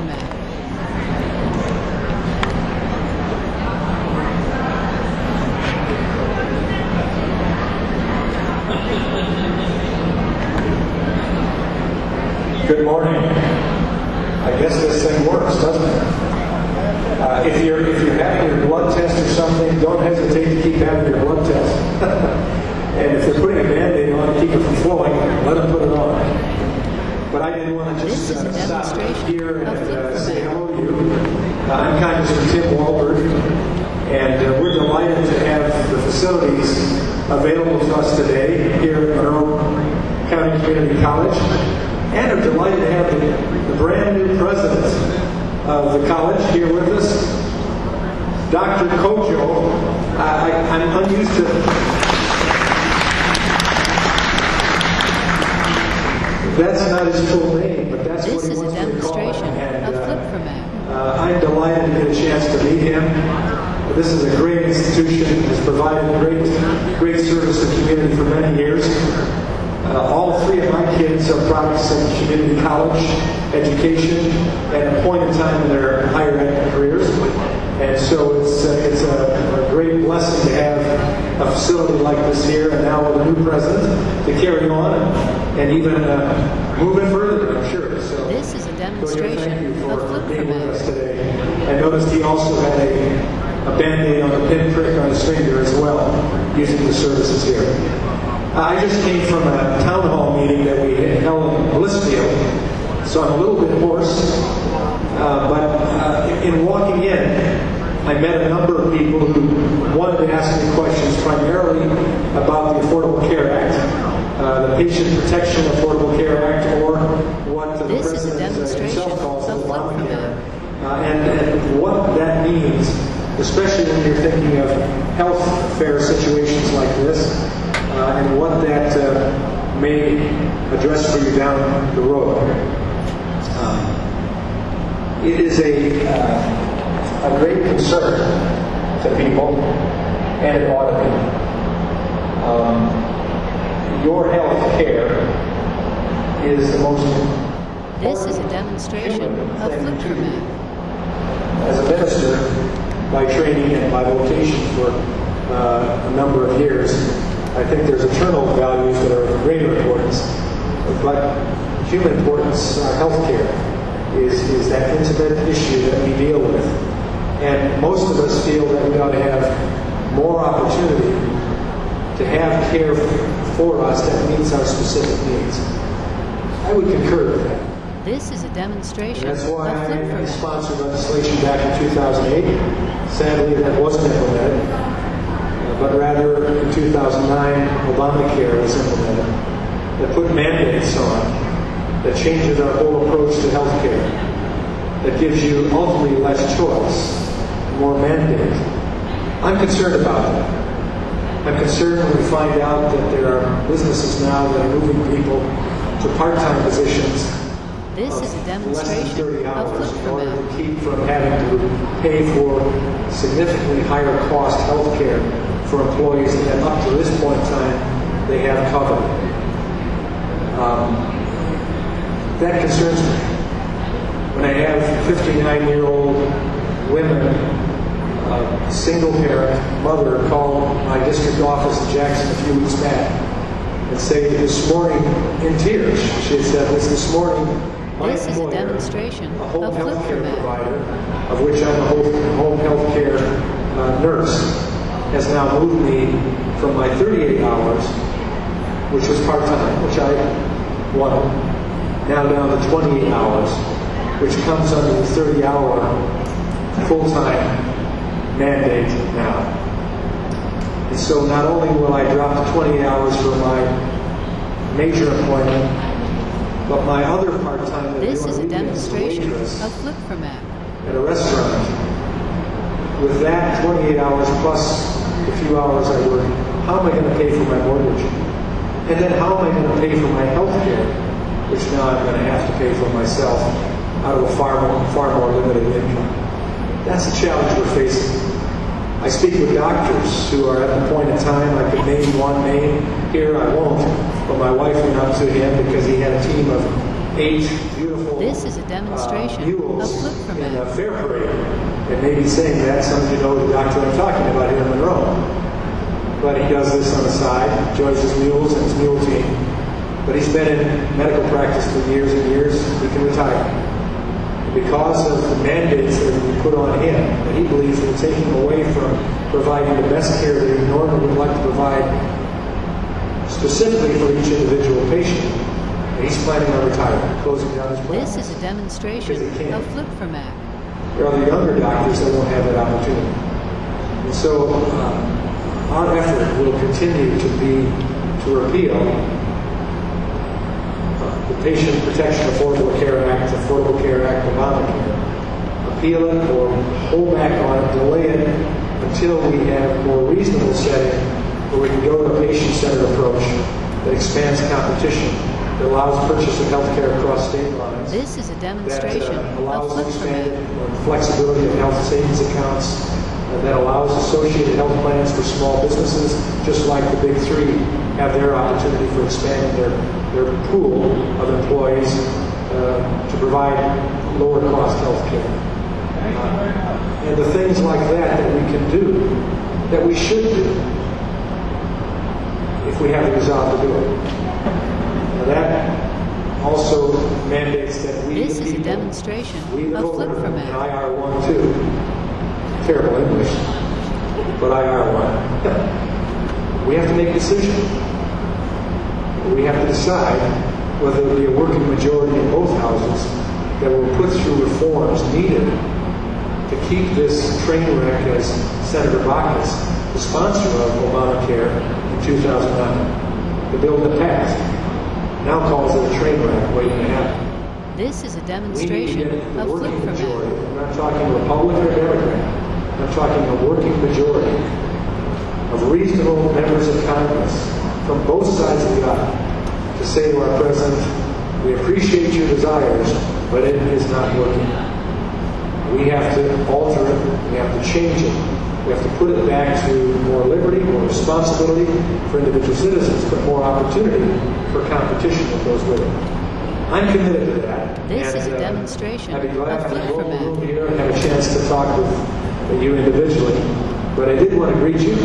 map. Good morning. I guess this thing works, doesn't it? If you're having your blood test or something, don't hesitate to keep having your blood test. And if they're putting a Band-Aid on to keep it from flowing, let them put it on. But I didn't want to just stop here and say hello to you. I'm Congressman Tim Walberg, and we're delighted to have the facilities available to us today here at Monroe County Community College. And I'm delighted to have the brand new president of the college here with us, Dr. Kojo. I'm unused to... That's not his full name, but that's what he wants to call it. And I'm delighted to get a chance to meet him. This is a great institution. Has provided great service to the community for many years. All three of my kids are products of community college education at a point in time in their higher ed careers. And so it's a great blessing to have a facility like this here, and now with a new president to carry on and even move it further, I'm sure. So this is a demonstration thank you for of being with us today. I noticed he also had a Band-Aid on the pinprick on his finger as well, using the services here. I just came from a town hall meeting that we held in Blissfield, so I'm a little bit hoarse. But in walking in, I met a number of people who wanted to ask me questions primarily about the Affordable Care Act, the Patient Protection Affordable Care Act, or what the President himself calls the Obamacare, and what that means, especially when you're thinking of health care situations like this. And what that may address for you down the road. It is a great concern to people, and it ought to be. Your health care is the most important. This is a demonstration of FlipFormat. As a minister, by training and by vocation for a number of years, I think there's eternal values that are of greater importance, but human importance, healthcare, is that intimate issue that we deal with. And most of us feel that we ought to have more opportunity to have care for us that meets our specific needs. I would concur with that. This is a demonstration and that's why of I sponsored legislation back in 2008. Sadly, that wasn't implemented. But rather, in 2009, Obamacare was implemented that put mandates on, that changes our whole approach to health care, that gives you ultimately less choice, more mandate. I'm concerned about that. I'm concerned when we find out that there are businesses now that are moving people to part-time positions. This is a demonstration less than 30 hours of in order to keep from having to pay for significantly higher cost health care for employees that up to this point in time they have covered. That concerns me. When I have 59-year-old women, single parent mother, call my district office in Jackson a few weeks back and say this morning in tears, she had said this morning, my this is employer, a demonstration a home of health care FlipFormat. provider, of which I'm a home health care nurse, has now moved me from my 38 hours, which was part-time, which I wanted, now down to 28 hours, which comes under the 30-hour full-time mandate now. And so not only will I drop to 28 hours for my major employment, but my other part-time... This is a demonstration of FlipFormat. At a restaurant. With that 28 hours plus the few hours I work, how am I going to pay for my mortgage? And then how am I going to pay for my health care, which now I'm going to have to pay for myself out of a far more limited income? That's the challenge we're facing. I speak with doctors who are at the point in time, I could name one name here, I won't, but my wife went up to him because he had a team of 8 beautiful This is a demonstration mules of flip from in a Mac. fair parade. And maybe saying that, some of you know the doctor I'm talking about here in Monroe. But he does this on the side, enjoys his mules and his mule team. But he's been in medical practice for years and years. He can retire. Because of the mandates that we put on him, that he believes will take him away from providing the best care that he normally would like to provide specifically for each individual patient. And he's planning on retiring, closing down his practice. This is a demonstration of flip from Mac. There are the younger doctors that won't have that opportunity. And so our effort will continue to be to repeal the Patient Protection Affordable Care Act, Affordable Care Act, Obamacare. Appeal it or hold back on it, delay it until we have a more reasonable setting where we can go to a patient-centered approach that expands competition, that allows purchase of health care across state lines. This is a demonstration That of allows flip from expanded Mac. flexibility of health savings accounts, that allows associated health plans for small businesses, just like the big three have their opportunity for expanding their pool of employees to provide lower cost health care. And the things like that we can do, that we should do, if we have the resolve to do it. Now that also mandates that we, This the is a people, demonstration we the of flip voter, from and Mac. IR1 too. Terrible English, but IR1. We have to make a decision. We have to decide whether there will be a working majority in both houses that will put through reforms needed to keep this train wreck, as Senator Bacchus, the sponsor of Obamacare in 2009, the bill that passed, now calls it a train wreck waiting to happen. This is a We need to demonstration get the of flip working from majority. Mac. I'm not talking Republican or Democrat. I'm talking a working majority of reasonable members of Congress from both sides of the aisle to say to our president, we appreciate your desires, but it is not working. We have to alter it. We have to change it. We have to put it back to more liberty, more responsibility for individual citizens, but more opportunity for competition that goes with it. I'm committed to that. This is a demonstration I'd be glad of to flip go from in the room Mac. here and have a chance to talk with you individually. But I did want to greet you.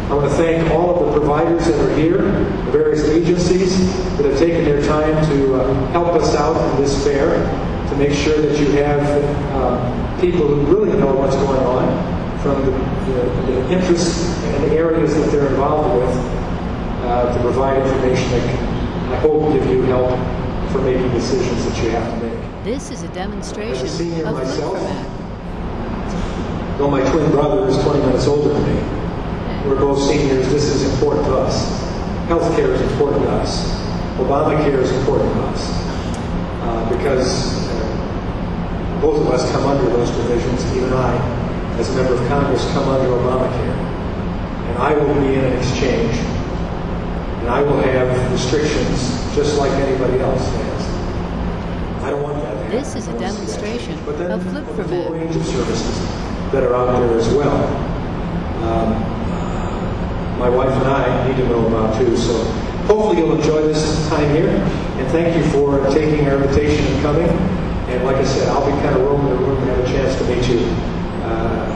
I want to thank all of the providers that are here, the various agencies that have taken their time to help us out in this fair, to make sure that you have people who really know what's going on from the interests and the areas that they're involved with to provide information that can, I hope, give you help for making decisions that you have to make. This is a demonstration As a senior of flip myself, from Mac. though my twin brother is 20 minutes older than me, we're both seniors, this is important to us. Healthcare is important to us. Obamacare is important to us. Because both of us come under those provisions, even I, as a member of Congress, come under Obamacare. And I will be in an exchange, and I will have restrictions just like anybody else has. I don't want that to happen. This is a I don't see that demonstration change. But then of flip a from full Mac. range of services that are out there as well. My wife and I need to know about too. So hopefully you'll enjoy this time here. And thank you for taking our invitation and coming. And like I said, I'll be kind of roaming the room and have a chance to meet you.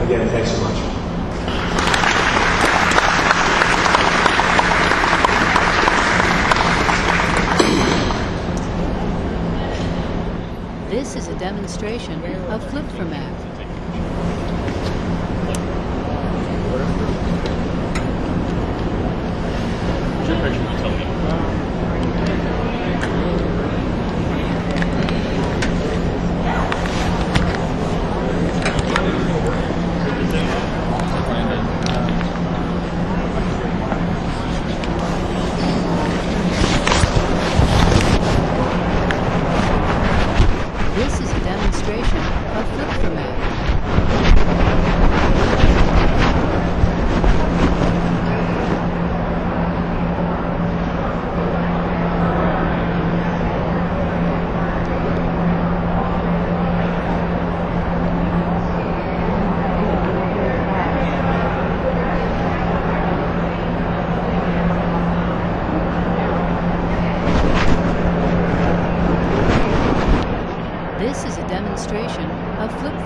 Again, thanks so much. This is a demonstration of flip from Mac. This is a demonstration of flip from Mac. A flip